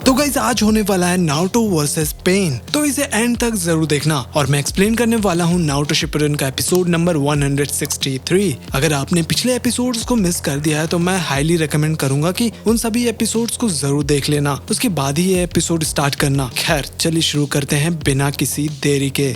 तो गाइस आज होने वाला है नारुतो वर्सेस पेन, तो इसे एंड तक जरूर देखना और मैं एक्सप्लेन करने वाला हूँ नारुतो शिपुडेन का एपिसोड नंबर 163। अगर आपने पिछले एपिसोड्स को मिस कर दिया है तो मैं हाईली रेकमेंड करूंगा कि उन सभी एपिसोड्स को जरूर देख लेना, उसके बाद ही ये एपिसोड स्टार्ट करना। खैर चलिए शुरू करते हैं बिना किसी देरी के।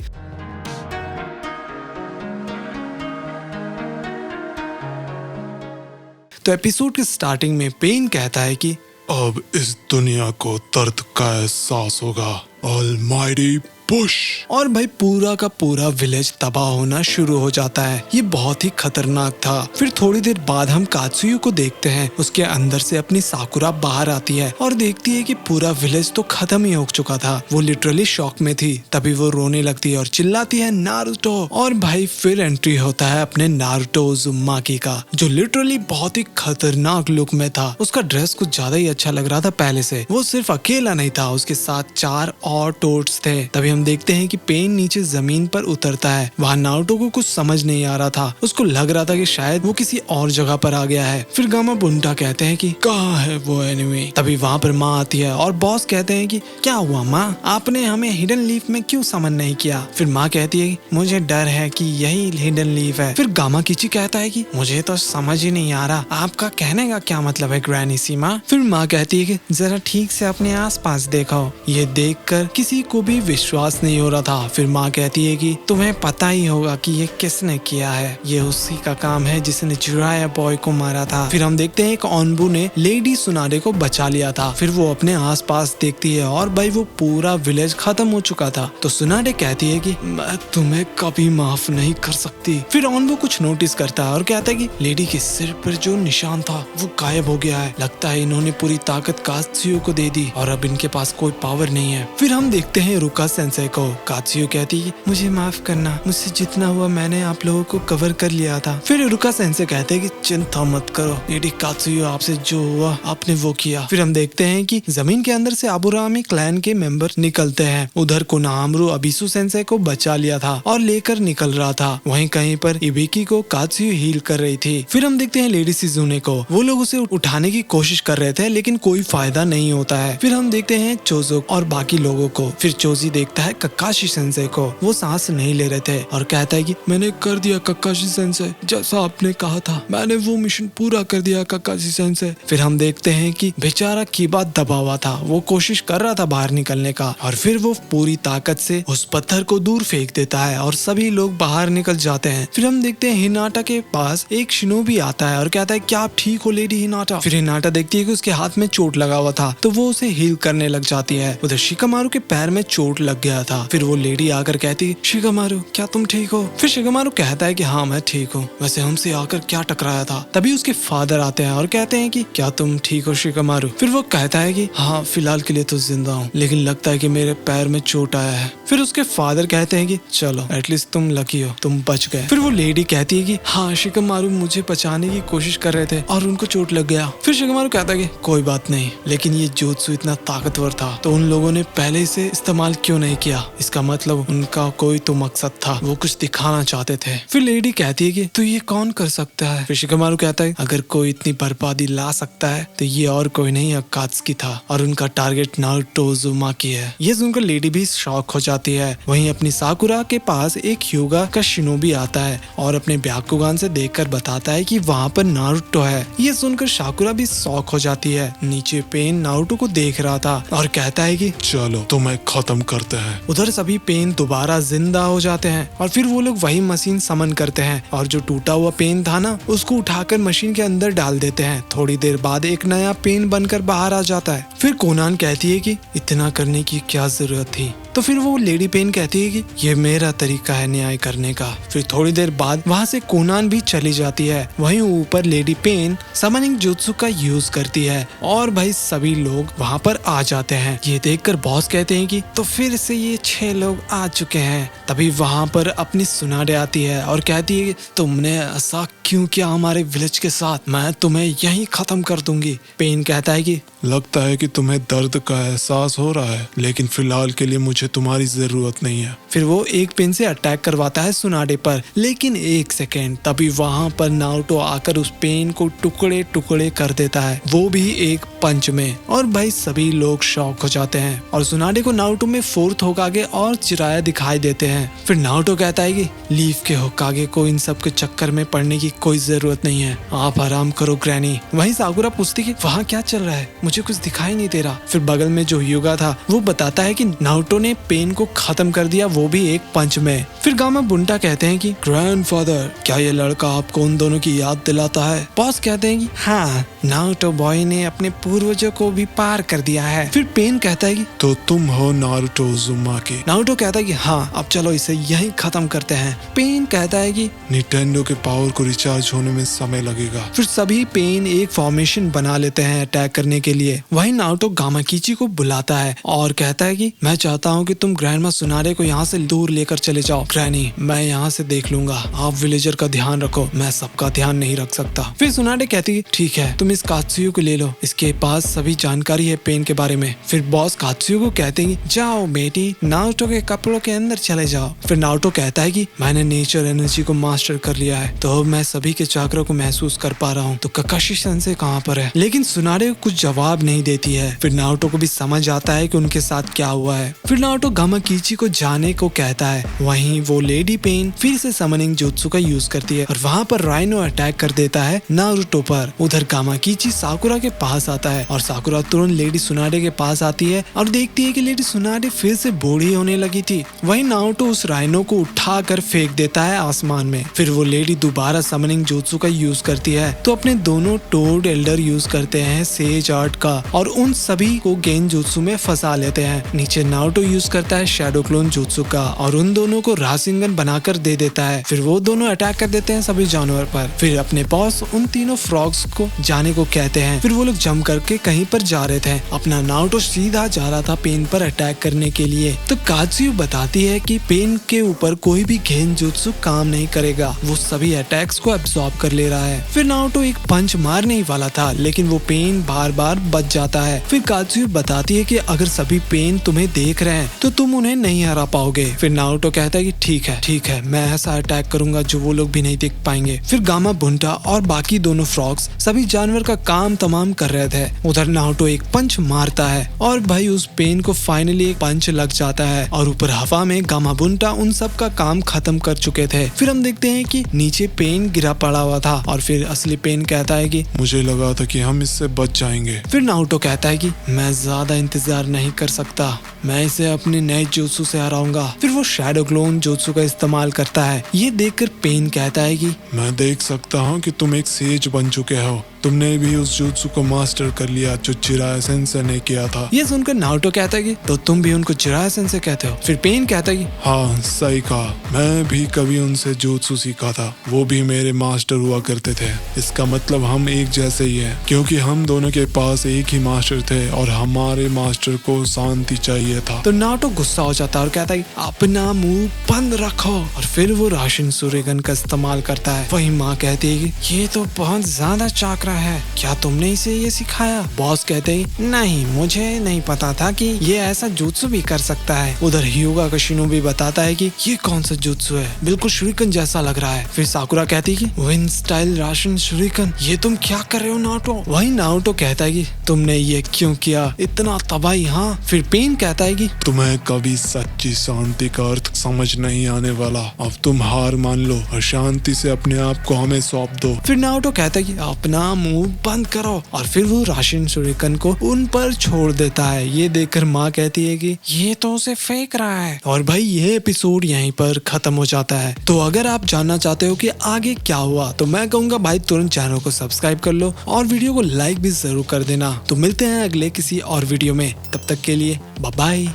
तो एपिसोड के स्टार्टिंग में पेन कहता है कि अब इस दुनिया को दर्द का एहसास होगा। Almighty push. और भाई पूरा का पूरा विलेज तबाह होना शुरू हो जाता है। ये बहुत ही खतरनाक था। फिर थोड़ी देर बाद हम कात्सुयो को देखते हैं। उसके अंदर से अपनी साकुरा बाहर आती है और देखती है कि पूरा विलेज तो खत्म ही हो चुका था। वो लिटरली शॉक में थी। तभी वो रोने लगती है और चिल्लाती है नारुतो। और भाई फिर एंट्री होता है अपने नारुतो उज़ुमाकी का, जो लिटरली बहुत ही खतरनाक लुक में था। उसका ड्रेस कुछ ज्यादा ही अच्छा लग रहा था पहले से। वो सिर्फ अकेला नहीं था, उसके साथ 4 और टोड्स थे। तभी हम देखते हैं कि पेन नीचे जमीन पर उतरता है। वहाँ नारुतो को कुछ समझ नहीं आ रहा था। उसको लग रहा था कि शायद वो किसी और जगह पर आ गया है। फिर गामा बुंटा कहते हैं कि कहाँ है वो एनिमी। तभी वहाँ पर माँ आती है और बॉस कहते हैं कि क्या हुआ माँ, आपने हमें हिडन लीफ में क्यों समन नहीं किया। फिर माँ कहती है कि मुझे डर है कि यही हिडन लीफ है। फिर गामा किची कहता है कि मुझे तो समझ ही नहीं आ रहा, आपका कहने का क्या मतलब है ग्रैनी सीमा। फिर माँ कहती है कि जरा ठीक से अपने आसपास देखो। ये देखकर किसी को भी विश्वास नहीं हो रहा था। फिर माँ कहती है कि तुम्हें पता ही होगा कि ये किसने किया है, ये उसी का काम है जिसने जुराया बॉय को मारा था। फिर हम देखते हैं कि ऑनबू ने लेडी सुनारे को बचा लिया था। फिर वो अपने आसपास देखती है और भाई वो पूरा विलेज खत्म हो चुका था। तो सुनारे कहती है कि मैं तुम्हें कभी माफ नहीं कर सकती। फिर ऑनबू कुछ नोटिस करता है और कहता है कि लेडी के सिर पर जो निशान था वो गायब हो गया है। लगता है इन्होंने पूरी ताकत कात्सुयो को दे दी और अब इनके पास कोई पावर नहीं है। फिर हम देखते हैं रुका सेंसेई को। कात्सुयो कहती है मुझे माफ करना, मुझसे जितना हुआ मैंने आप लोगों को कवर कर लिया था। फिर रुका सेंसेई कहते हैं कि चिंता मत करो लेडी कात्सुयो, आपसे जो हुआ आपने वो किया। फिर हम देखते हैं कि जमीन के अंदर से आबुरामी क्लैन के मेंबर निकलते हैं। उधर कोनाहामरू अबिसु सेंसेई को बचा लिया था और लेकर निकल रहा था। वहीं कहीं पर इबिकी को कात्सुयो हील कर रही थी। फिर हम देखते हैं लेडी सिजुने को। वो लोग उसे उठाने की कोशिश कर रहे थे लेकिन कोई फायदा नहीं होता है। फिर हम देखते हैं चोजो और बाकी लोगों को। फिर चोजी देखता है ककाशी सेंसेई को। वो सांस नहीं ले रहे थे और कहता है कि मैंने कर दिया ककाशी सेंसेई, जैसा आपने कहा था मैंने वो मिशन पूरा कर दिया ककाशी सेंसेई। फिर हम देखते हैं कि बेचारा कीबा दबा हुआ था। वो कोशिश कर रहा था बाहर निकलने का और फिर वो पूरी ताकत से उस पत्थर को दूर फेंक देता है और सभी लोग बाहर निकल जाते हैं। फिर हम देखते हैं हिनाटा के पास एक शिनोबी आता है और कहता है क्या आप ठीक हो लेडी हिनाटा। फिर हिनाटा देखती है कि उसके हाथ में चोट लगा हुआ था तो वो उसे हील करने लग जाती है। उधर शिकामारू के पैर में चोट लग गया था। फिर वो लेडी आकर कहती है शिकामारू क्या तुम ठीक हो। फिर शिकामारू कहता है कि हाँ मैं ठीक हूँ, वैसे हमसे आकर क्या टकराया था। तभी उसके फादर आते हैं और कहते हैं कि क्या तुम ठीक हो शिकामारू। फिर वो कहता है कि हाँ फिलहाल के लिए तो जिंदा हूँ लेकिन लगता है कि मेरे पैर में चोट आया है। फिर उसके फादर कहते हैं कि चलो एटलीस्ट तुम लकी हो, तुम बच गए। फिर वो लेडी कहती है कि हाँ शिकामारू मुझे बचाने की कोशिश कर रहे थे और उनको चोट लग गया। फिर शिकामारू कहता है कि कोई बात नहीं, लेकिन ये जोत्सु इतना ताकतवर था तो उन लोगों ने पहले से इस्तेमाल क्यों नहीं किया। इसका मतलब उनका कोई तो मकसद था, वो कुछ दिखाना चाहते थे। फिर लेडी कहती है कि तो ये कौन कर सकता है। फिर शिकामारू कहता है अगर कोई इतनी बर्बादी ला सकता है तो ये और कोई नहीं अकात्सुकी था और उनका टारगेट नारुतो उज़ुमाकी है। ये सुनकर लेडी भी शॉक हो जाती है। वहीं अपनी साकुरा के पास एक ह्यूगा का शिनोबी आता है और अपने ब्याकुगान से देखकर बताता है कि वहाँ पर नारुतो है। ये सुनकर साकुरा भी शॉक हो जाती है। नीचे पेन नारुतो को देख रहा था और कहता है कि चलो तुम्हें खत्म करते हैं। उधर सभी पेन दोबारा जिंदा हो जाते हैं और फिर वो लोग वही मशीन समन करते हैं और जो टूटा हुआ पेन था ना उसको उठाकर मशीन के अंदर डाल देते हैं। थोड़ी देर बाद एक नया पेन बनकर बाहर आ जाता है। फिर कोनान कहती है कि इतना करने की क्या जरूरत थी। तो फिर वो लेडी पेन कहती है कि ये मेरा तरीका है न्याय करने का। फिर थोड़ी देर बाद वहाँ से कोनान भी चली जाती है। वहीं ऊपर लेडी पेन समनिंग जुत्सु का यूज करती है और भाई सभी लोग वहाँ पर आ जाते हैं। ये देखकर बॉस कहते हैं कि तो फिर से ये 6 लोग आ चुके हैं। तभी वहाँ पर अपनी सुनारे आती है और कहती है कि तुमने ऐसा क्यों किया हमारे विलेज के साथ, मैं तुम्हें यहीं खत्म कर दूंगी। पेन कहता है कि लगता है कि तुम्हें दर्द का एहसास हो रहा है लेकिन फिलहाल के लिए मुझे मुझे तुम्हारी जरूरत नहीं है। फिर वो एक पेन से अटैक करवाता है सुनाडे पर, लेकिन एक सेकेंड तभी वहां पर नारुतो आकर उस पेन को टुकड़े टुकड़े कर देता है, वो भी एक पंच में। और भाई सभी लोग शॉक हो जाते हैं और सुनाडे को नारुतो में फोर्थ होकागे और चिराया दिखाई देते हैं। फिर नारुतो कहता है कि लीफ के होकागे को इन सब के चक्कर में पड़ने की कोई जरूरत नहीं है, आप आराम करो ग्रैनी। वहीं साकुरा पूछती कि वहाँ क्या चल रहा है, मुझे कुछ दिखाई नहीं दे रहा। फिर बगल में जो ह्यूगा था वो बताता है कि नारुतो ने पेन को खत्म कर दिया, वो भी एक पंच में। फिर गामा बुंटा कहते हैं कि ग्रैंडफादर, क्या ये लड़का आपको उन दोनों की याद दिलाता है? बॉस कहते हैं कि हाँ, नारुतो बॉय ने अपने पूर्वजों को भी पार कर दिया है। फिर पेन कहता है कि तो तुम हो नारुतो उज़ुमाकी। नारुतो कहता है कि हाँ, अब चलो इसे यहीं खत्म करते हैं। पेन कहता है कि निंटेंडो के पावर को रिचार्ज होने में समय लगेगा। फिर सभी पेन एक फॉर्मेशन बना लेते हैं अटैक करने के लिए। वहीं नारुतो गामाकीची को बुलाता है और कहता है कि मैं चाहता हूँ कि तुम ग्रैंडमा सुनारे को यहाँ से दूर लेकर चले जाओ। ग्रैनी, मैं यहाँ से देख लूंगा, आप विलेजर का ध्यान रखो, मैं सबका ध्यान नहीं रख सकता। फिर सुनारे कहती है ठीक है, तुम इस कात्सुयो को ले लो, इसके पास सभी जानकारी है पेन के बारे में। फिर बॉस कात्सुयो को कहते हैं जाओ बेटी, नारुतो के कपड़ों के अंदर चले जाओ। फिर नारुतो कहता है कि मैंने नेचर एनर्जी को मास्टर कर लिया है, तो अब मैं सभी के चक्रों को महसूस कर पा रहा हूँ। तो ककाशी सेंसे कहाँ पर है? लेकिन सुनारे कुछ जवाब नहीं देती है। फिर नारुतो को भी समझ आता है कि उनके साथ क्या हुआ है। फिर नारुतो गामाकीची को जाने को कहता है। वहीं वो लेडी पेन फिर से समनिंग जुत्सु का यूज करती है और वहाँ पर राइनो अटैक कर देता है नारुतो पर। उधर गामाकीची साकुरा के पास आता है और साकुरा तुरंत लेडी सुनारे के पास आती है और देखती है कि लेडी सुनारे फिर से बूढ़ी होने लगी थी। वहीं नारुतो उस राइनो को उठाकर फेंक देता है आसमान में। फिर वो लेडी दोबारा समनिंग जुत्सु का यूज करती है तो अपने दोनों टोड एल्डर यूज करते हैं सेज आर्ट का और उन सभी को गेन जुत्सु में फंसा लेते हैं। नीचे नारुतो यूज करता है शैडो क्लोन जुत्सु का और उन दोनों को रासिंगन बनाकर दे देता है। फिर वो दोनों अटैक कर देते हैं सभी जानवर पर। फिर अपने बॉस उन तीनों फ्रॉग्स को जाने को कहते हैं। फिर वो लोग जम करके कहीं पर जा रहे थे। अपना नारुतो सीधा जा रहा था पेन पर अटैक करने के लिए, तो कात्सुयो बताती है कि पेन के ऊपर कोई भी गेन जुत्सु काम नहीं करेगा, वो सभी अटैक्स को एब्सॉर्ब कर ले रहा है। फिर नारुतो एक पंच मारने ही वाला था, लेकिन वो पेन बार बार बच जाता है। फिर कात्सुयो बताती है कि अगर सभी पेन तुम्हें देख रहे हैं तो तुम उन्हें नहीं हरा पाओगे। फिर नारुतो कहता है कि ठीक है, मैं ऐसा अटैक करूंगा जो वो लोग भी नहीं देख पाएंगे। फिर गामा बुंटा और बाकी दोनों फ्रॉग्स सभी जानवर का काम तमाम कर रहे थे। उधर नारुतो एक पंच मारता है और भाई उस पेन को फाइनली एक पंच लग जाता है और ऊपर हवा में गामा बुंटा उन सब का काम खत्म कर चुके थे। फिर हम देखते हैं कि नीचे पेन गिरा पड़ा हुआ था और फिर असली पेन कहता है कि मुझे लगा था कि हम इससे बच जाएंगे। फिर नारुतो कहता है कि मैं ज्यादा इंतजार नहीं कर सकता, मैं इसे अपने नए जुत्सु से हराऊंगा। फिर वो शैडो क्लोन जुत्सु का इस्तेमाल करता है। ये देखकर पेन कहता है कि मैं देख सकता हूँ कि तुम एक सेज बन चुके हो, तुमने भी उस जुत्सु को मास्टर कर लिया जो चिराया सेंसे ने किया था। ये सुनकर नारुतो कहता है कि तो तुम भी उनको चिराया सेंसे कहते हो? फिर पेन कहता है कि हाँ सही कहा, मैं भी कभी उनसे जुत्सु सीखा था, वो भी मेरे मास्टर हुआ करते थे। इसका मतलब हम एक जैसे ही हैं, क्योंकि हम दोनों के पास एक ही मास्टर थे और हमारे मास्टर को शांति चाहिए था। तो नारुतो गुस्सा हो जाता है और कहता है अपना मुंह बंद रखो और फिर वो राशिन सूर्यगन का इस्तेमाल करता है। वही माँ कहती है कि ये तो बहुत ज्यादा चाकरा है, क्या तुमने इसे ये सिखाया? बॉस कहते हैं नहीं, मुझे नहीं पता था कि ये ऐसा जुत्सु भी कर सकता है। उधर ह्यूगा का शिनोबी बताता है कि ये कौन सा जुत्सु है, बिल्कुल शुरिकन जैसा लग रहा है। फिर साकुरा कहती है कि विंड स्टाइल राशिन शुरिकन, ये तुम क्या कर रहे हो नारुतो? वही नारुतो कहता है कि तुमने ये क्यों किया, इतना तबाही। हाँ। फिर पेन कहता है कि तुम्हें कभी सच्ची शांति का अर्थ समझ नहीं आने वाला, अब तुम हार मान लो और शांति से अपने आप को हमें सौंप दो। फिर नारुतो कहता है कि अपना मुंह बंद करो और फिर वो राशिन शुरिकन को उन पर छोड़ देता है। ये देखकर माँ कहती है कि ये तो उसे फेंक रहा है। और भाई ये एपिसोड यहीं पर खत्म हो जाता है। तो अगर आप जानना चाहते हो कि आगे क्या हुआ तो मैं कहूँगा भाई तुरंत चैनल को सब्सक्राइब कर लो और वीडियो को लाइक भी जरूर कर देना। तो मिलते हैं अगले किसी और वीडियो में, तब तक के लिए बाय बाय।